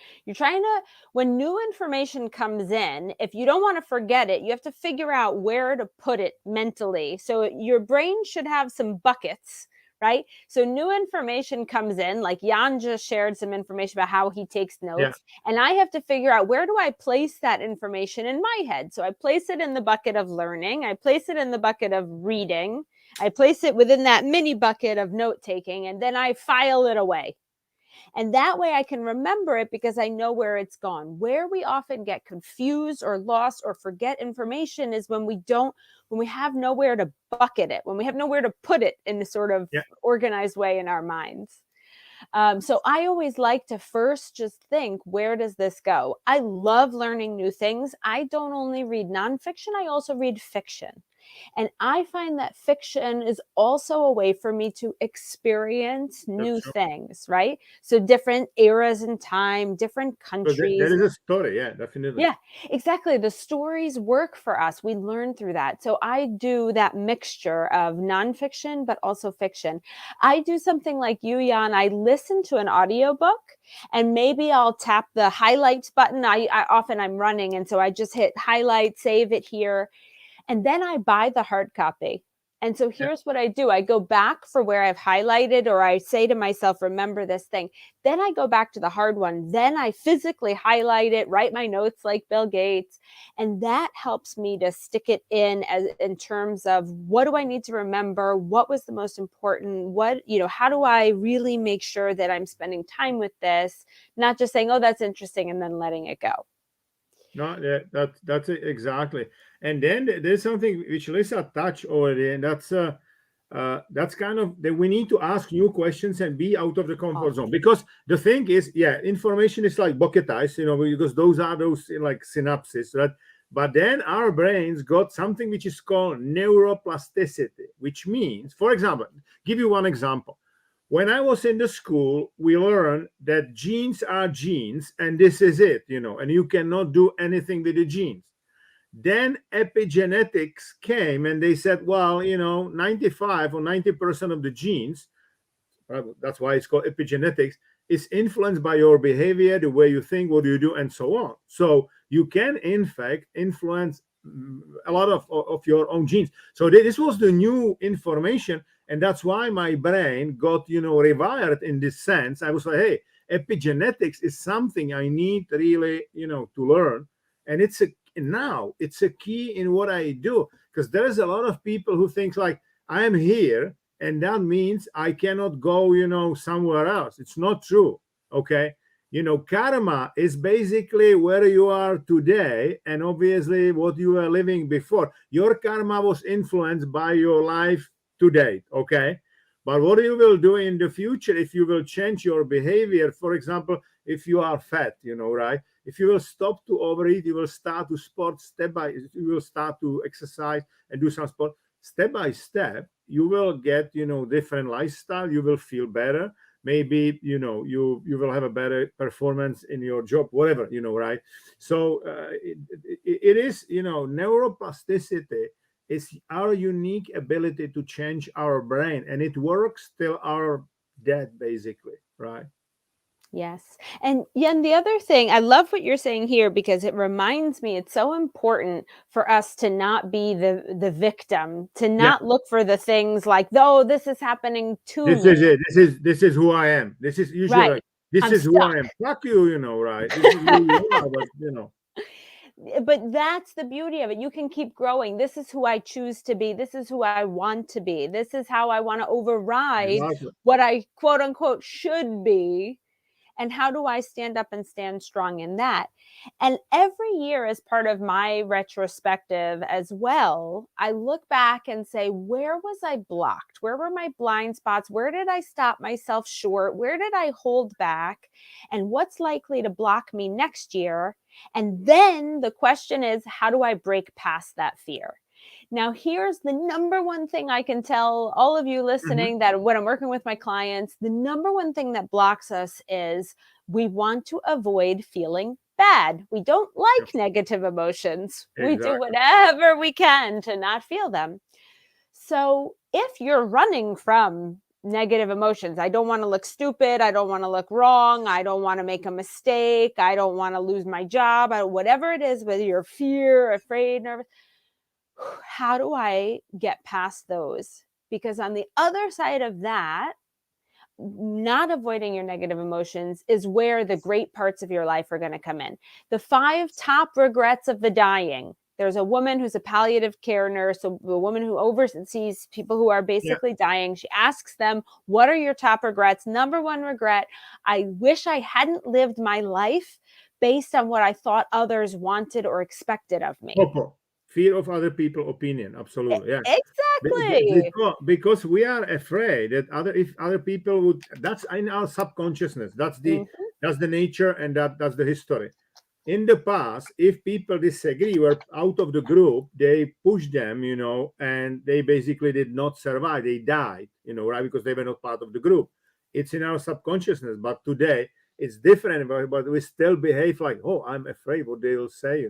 when new information comes in, if you don't want to forget it, you have to figure out where to put it mentally. So your brain should have some buckets. Right. So new information comes in, like Jan just shared some information about how he takes Yeah, notes. And I have to figure out, where do I place that information in my head? So I place it in the bucket of learning. I place it in the bucket of reading. I place it within that mini bucket of note taking, and then I file it away. And that way I can remember it because I know where it's gone. Where we often get confused or lost or forget information is when we have nowhere to bucket it, when we have nowhere to put it in a sort of yeah, organized way in our minds. So I always like to first just think, where does this go? I love learning new things. I don't only read nonfiction, I also read fiction. And I find that fiction is also a way for me to experience that's new true. things, right? So different eras in time, different So there countries. is a story. Yeah, definitely. Yeah, exactly. The stories work for us. We learn through that. So I do that mixture of nonfiction, but also fiction. I do something like you, Jan. I listen to an audiobook and maybe I'll tap the highlights button. I often I'm running. And so I just hit highlight, save it here. And then I buy the hard copy. And so Yeah. here's what I do. I go back for where I've highlighted, or I say to myself, remember this thing. Then I go back to the hard one. Then I physically highlight it, write my notes like Bill Gates. And that helps me to stick it in terms of, what do I need to remember? What was the most important? How do I really make sure that I'm spending time with this? Not just saying, oh, that's interesting, and then letting it go. No, yeah, that's it, exactly. And then there's something which Lisa touched already, and that's kind of that we need to ask new questions and be out of the comfort zone. Awesome. Because the thing is, yeah, information is like bucketized, because those are those like synapses, right? But then our brains got something which is called neuroplasticity, which means, for example, give you one example. When I was in the school, we learned that genes are genes, and this is it, and you cannot do anything with the genes. Then epigenetics came and they said, well, 95 or 90% of the genes, that's why it's called epigenetics, is influenced by your behavior, the way you think, what you do, and so on. So you can, in fact, influence a lot of your own genes. So this was the new information. And that's why my brain got, rewired in this sense. I was like, hey, epigenetics is something I need really, to learn. And now it's a key in what I do, because there's a lot of people who think like, I am here, and that means I cannot go, somewhere else. It's not true. Okay. Karma is basically where you are today, and obviously what you were living before. Your karma was influenced by your life today. Okay. But what you will do in the future, if you will change your behavior, for example, if you are fat, right? If you will stop to overeat, you will start to sport you will start to exercise and do some sport step by step. You will get, different lifestyle. You will feel better. Maybe, you will have a better performance in your job, whatever, right? So it is, neuroplasticity is our unique ability to change our brain, and it works till our death, basically, right? Yes. And Yen, the other thing, I love what you're saying here because it reminds me it's so important for us to not be the victim, to Yeah, not look for the things like, oh, this is happening to this me. is it. This is who I am. This is usually Right. like, this I'm is who stuck. I am. Fuck you, right? This is who you are, but. But that's the beauty of it. You can keep growing. This is who I choose to be. This is who I want to be. This is how I want to override Exactly. what I quote unquote should be. And how do I stand up and stand strong in that? And every year, as part of my retrospective as well, I look back and say, where was I blocked? Where were my blind spots? Where did I stop myself short? Where did I hold back? And what's likely to block me next year? And then the question is, how do I break past that fear? Now, here's the number one thing I can tell all of you listening, that when I'm working with my clients, the number one thing that blocks us is we want to avoid feeling bad. We don't like negative emotions. We do Exactly. whatever we can to not feel them. So if you're running from negative emotions, I don't want to look stupid, I don't want to look wrong, I don't want to make a mistake, I don't want to lose my job, whatever it is, whether you're fear, afraid, nervous, how do I get past those? Because on the other side of that, not avoiding your negative emotions is where the great parts of your life are going to come in. The 5 top regrets of the dying. There's a woman who's a palliative care nurse, a woman who oversees people who are basically dying. She asks them, what are your top regrets? Number 1 regret, I wish I hadn't lived my life based on what I thought others wanted or expected of me. Fear of other people's opinion. Absolutely. Yeah. Exactly. Because we are afraid that if other people would, that's in our subconsciousness. That's the nature, and that's the history. In the past, if people disagree, were out of the group, they pushed them, and they basically did not survive. They died, right? Because they were not part of the group. It's in our subconsciousness. But today it's different, but we still behave like, oh, I'm afraid what they will say.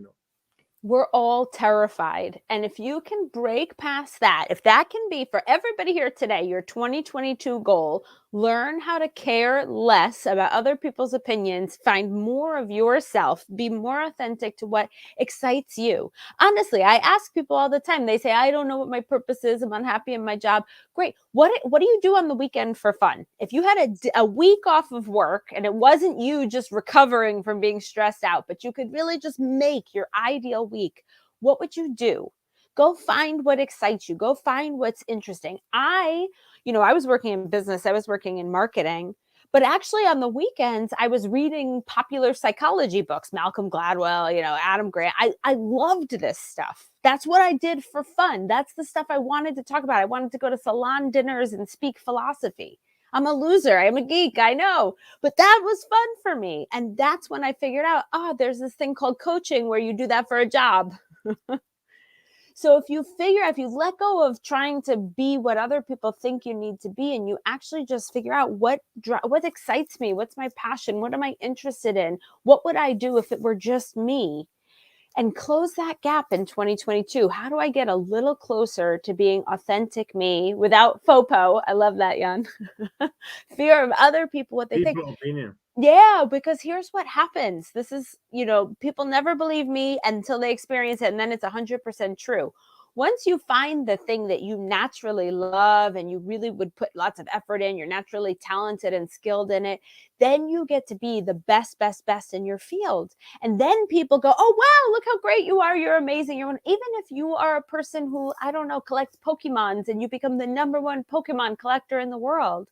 We're all terrified. And if you can break past that, if that can be for everybody here today, your 2022 goal, learn how to care less about other people's opinions, find more of yourself, be more authentic to what excites you. Honestly, I ask people all the time, they say, I don't know what my purpose is, I'm unhappy in my job. Great. What do you do on the weekend for fun? If you had a week off of work and it wasn't you just recovering from being stressed out, but you could really just make your ideal week, what would you do? Go find what excites you. Go find what's interesting. I was working in business. I was working in marketing. But actually on the weekends, I was reading popular psychology books, Malcolm Gladwell, Adam Grant. I loved this stuff. That's what I did for fun. That's the stuff I wanted to talk about. I wanted to go to salon dinners and speak philosophy. I'm a loser. I'm a geek. I know. But that was fun for me. And that's when I figured out, there's this thing called coaching where you do that for a job. So if you let go of trying to be what other people think you need to be, and you actually just figure out what excites me, what's my passion, what am I interested in, what would I do if it were just me, and close that gap in 2022. How do I get a little closer to being authentic me without FOPO? I love that, Jan. Fear of other people, what they think. Opinion. Yeah, because here's what happens. This is, people never believe me until they experience it, and then it's 100% true. Once you find the thing that you naturally love and you really would put lots of effort in, you're naturally talented and skilled in it, then you get to be the best in your field. And then people go, oh, wow, look how great you are. You're amazing. Even if you are a person who, I don't know, collects Pokemons and you become the #1 Pokemon collector in the world,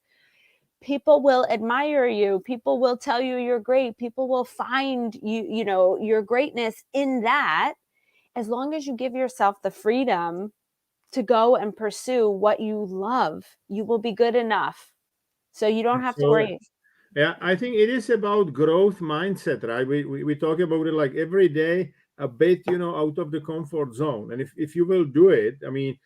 people will admire you. People will tell you you're great. People will find your greatness in that, as long as you give yourself the freedom to go and pursue what you love. You will be good enough. So you don't have to worry. Yeah, I think it is about growth mindset, right? We talk about it like every day, a bit, out of the comfort zone. And if you will do it, I mean,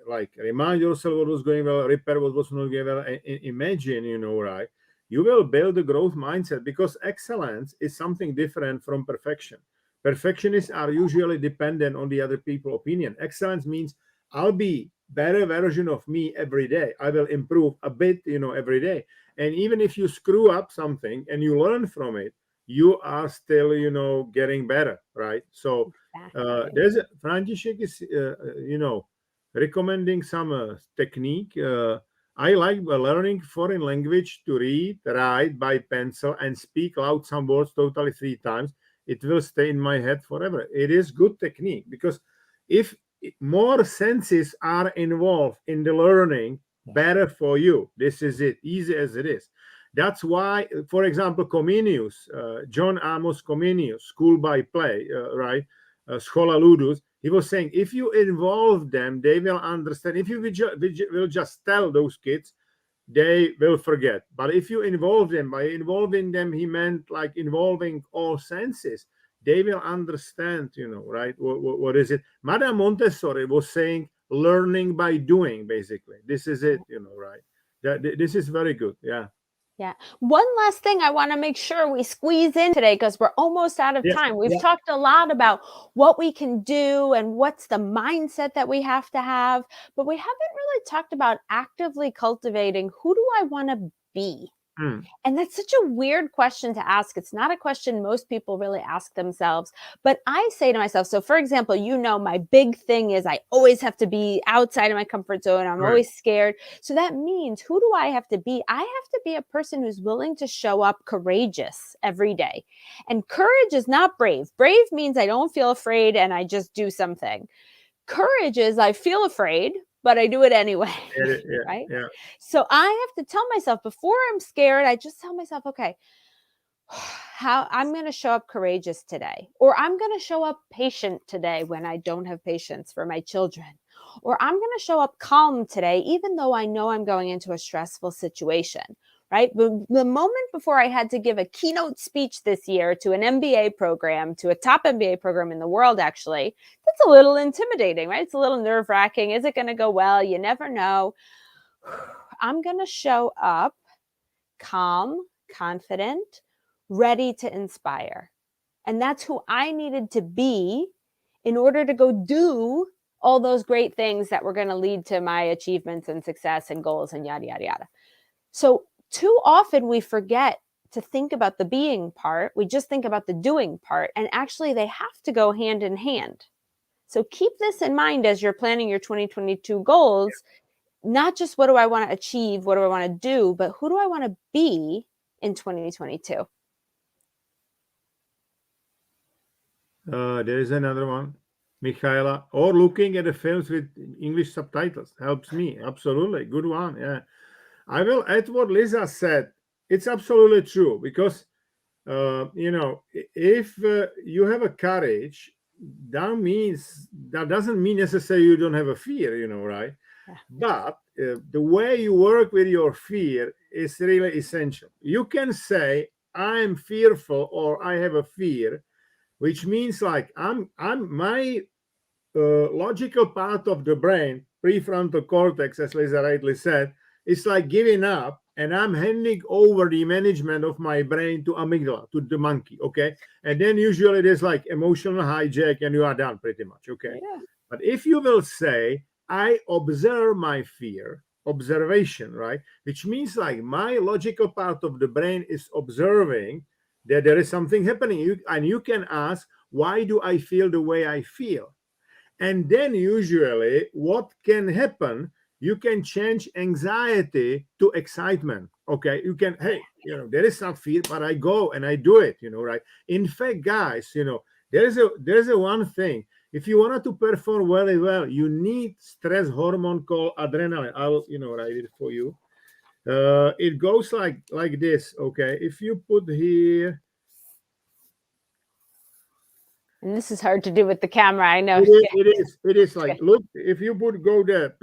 like remind yourself what was going well, repair what was not going well, and imagine, right? You will build a growth mindset, because excellence is something different from perfection. Perfectionists are usually dependent on the other people's opinion. Excellence means I'll be better version of me every day. I will improve a bit, every day. And even if you screw up something and you learn from it, you are still, getting better, right? So there's František is, recommending some technique. I like learning foreign language to read, write by pencil, and speak loud some words totally 3 times. It will stay in my head forever. It is good technique, because if more senses are involved in the learning, better for you. This is it, easy as it is. That's why, for example, Comenius, John Amos Comenius, School by Play, right? Schola Ludus, he was saying, if you involve them, they will understand. If you will just tell those kids, they will forget. But if you involve them, by involving them, he meant like involving all senses. They will understand, right? What is it? Madame Montessori was saying, learning by doing, basically. This is it, right? This is very good. Yeah. Yeah. One last thing I want to make sure we squeeze in today, because we're almost out of time. We've talked a lot about what we can do and what's the mindset that we have to have, but we haven't really talked about actively cultivating who do I want to be? And that's such a weird question to ask. It's not a question most people really ask themselves, but I say to myself, so for example, my big thing is I always have to be outside of my comfort zone. I'm always scared. So that means, who do I have to be? I have to be a person who's willing to show up courageous every day. And courage is not brave. Brave means I don't feel afraid and I just do something. Courage is I feel afraid, but I do it anyway, right? Yeah. So I have to tell myself, before I'm scared, I just tell myself, okay, how I'm going to show up courageous today, or I'm going to show up patient today when I don't have patience for my children, or I'm going to show up calm today, even though I know I'm going into a stressful situation. Right? The moment before I had to give a keynote speech this year to an MBA program, to a top MBA program in the world, actually, that's a little intimidating, right? It's a little nerve-wracking. Is it going to go well? You never know. I'm going to show up calm, confident, ready to inspire. And that's who I needed to be in order to go do all those great things that were going to lead to my achievements and success and goals and yada, yada, yada. So too often we forget to think about the being part. We just think about the doing part, and actually they have to go hand in hand. So keep this in mind as you're planning your 2022 goals, not just what do I want to achieve, what do I want to do, but who do I want to be in 2022? There is another one, Michaela, or looking at the films with English subtitles helps me. Absolutely. Good one. Yeah. I will add what Lisa said. It's absolutely true, because, if you have a courage, that doesn't mean necessarily you don't have a fear, right? Yeah. But the way you work with your fear is really essential. You can say, I'm fearful, or I have a fear, which means like my logical part of the brain, prefrontal cortex, as Lisa rightly said, it's like giving up, and I'm handing over the management of my brain to amygdala, to the monkey, okay? And then usually there's like emotional hijack and you are done pretty much, okay? Yeah. But if you will say, I observe my fear, observation, right? Which means like my logical part of the brain is observing that there is something happening. And you can ask, why do I feel the way I feel? And then usually what can happen, you can change anxiety to excitement. Okay, you can, hey, there is some fear, but I go and I do it, right? In fact, guys, there's a one thing. If you wanted to perform very well, you need stress hormone called adrenaline. I'll, write it for you. It goes like this. Okay, if you put here. And this is hard to do with the camera, I know. It is like, look, if you would go there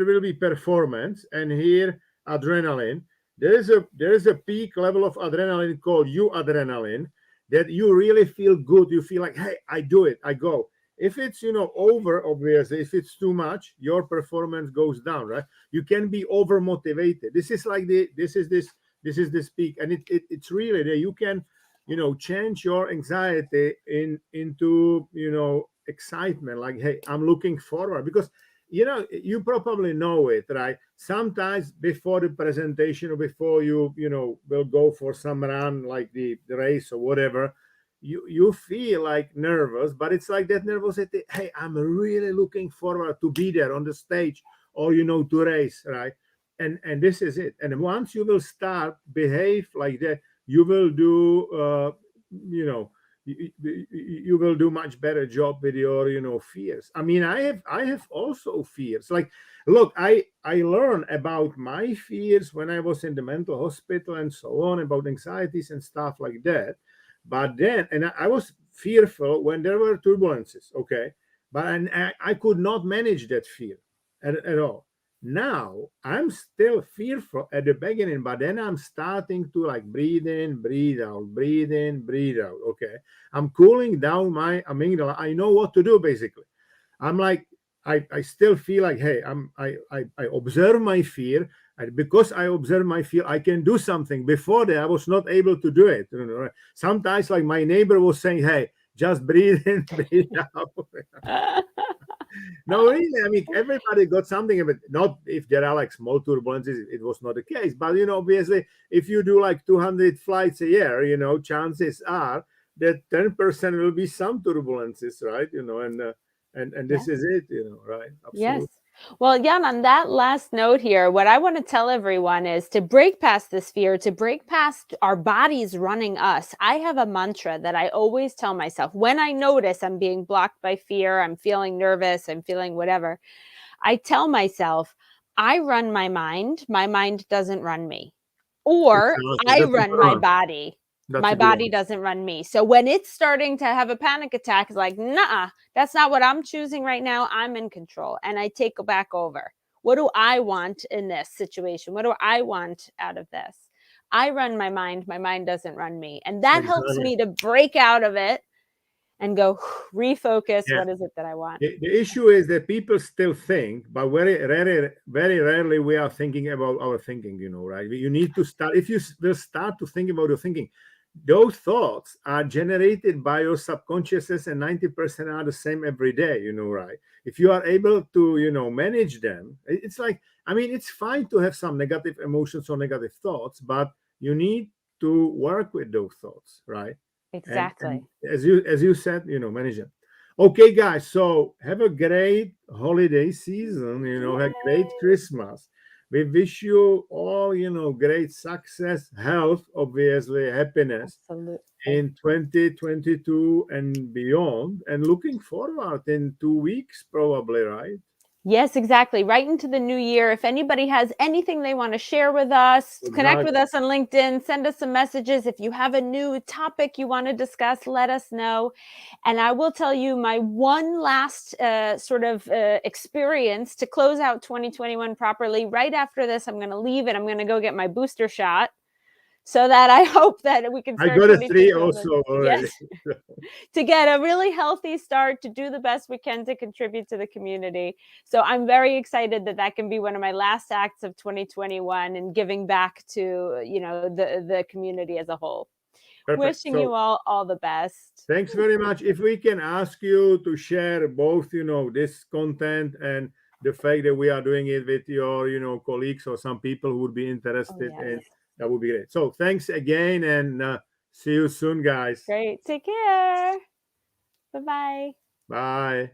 will be performance, and here adrenaline. There is a peak level of adrenaline called euadrenaline, that you really feel good. You feel like, hey, I do it, I go. If it's over, obviously, if it's too much, your performance goes down, right? You can be over motivated. This is like this is this peak, and it's really there. You can change your anxiety into excitement, like, hey, I'm looking forward. Because you probably know it, right? Sometimes before the presentation, or before you will go for some run, like the race or whatever, you feel like nervous, but it's like that nervosity, hey, I'm really looking forward to be there on the stage, or to race, right? And this is it. And once you will start behave like that, you will do you will do much better job with your fears. I mean, I have also fears. Like, look, I learned about my fears when I was in the mental hospital and so on, about anxieties and stuff like that. But then, and I was fearful when there were turbulences, okay, but I could not manage that fear at all. Now I'm still fearful at the beginning, but then I'm starting to like breathe in, breathe out, breathe in, breathe out. Okay. I'm cooling down my amygdala. I know what to do basically. I'm like, I still feel like, hey, I observe my fear. And because I observe my fear, I can do something. Before that, I was not able to do it. Sometimes like my neighbor was saying, hey, just breathe in, breathe out. No, really. I mean, everybody got something of it. Not if there are like small turbulences, it was not the case. But obviously, if you do like 200 flights a year, chances are that 10% will be some turbulences, right? And this is it, right? Absolutely. Yes. Well, Jan, on that last note here, what I want to tell everyone is to break past this fear, to break past our bodies running us. I have a mantra that I always tell myself when I notice I'm being blocked by fear, I'm feeling nervous, I'm feeling whatever. I tell myself, I run my mind doesn't run me. Or Exactly. I That's run a good my one. body. That's My a good body one. doesn't run me. So when it's starting to have a panic attack, it's like, nah, that's not what I'm choosing right now. I'm in control. And I take back over. What do I want in this situation? What do I want out of this? I run my mind. My mind doesn't run me. And that helps Exactly. me to break out of it and go refocus. Yeah. What is it that I want? The issue is that people still think, but very rarely we are thinking about our thinking, right? You need to start, if you will start to think about your thinking, those thoughts are generated by your subconscious and 90% are the same every day, right? If you are able to, manage them, it's like, I mean, it's fine to have some negative emotions or negative thoughts, but you need to work with those thoughts, right? And Exactly. as you said, manage them. Okay, guys, so have a great holiday season, a great Christmas. We wish you all, great success, health, obviously, happiness Absolutely. in 2022 and beyond. And looking forward in 2 weeks, probably, right? Yes, exactly. Right into the new year. If anybody has anything they want to share with us, connect with Exactly. us on LinkedIn, send us some messages. If you have a new topic you want to discuss, let us know. And I will tell you my one last experience to close out 2021 properly. Right after this, I'm going to leave and I'm going to go get my booster shot so that I hope that we can I start got a 3 2022. also already. Yes. To get a really healthy start, to do the best we can to contribute to the community. So I'm very excited that that can be one of my last acts of 2021 and giving back to, the community as a whole. Perfect. Wishing you So all the best. thanks very much. If we can ask you to share both, this content and the fact that we are doing it with your, colleagues or some people who would be Oh, interested yes. in, that would be great. So thanks again and see you soon, guys. Great. Take care. Bye-bye. Bye.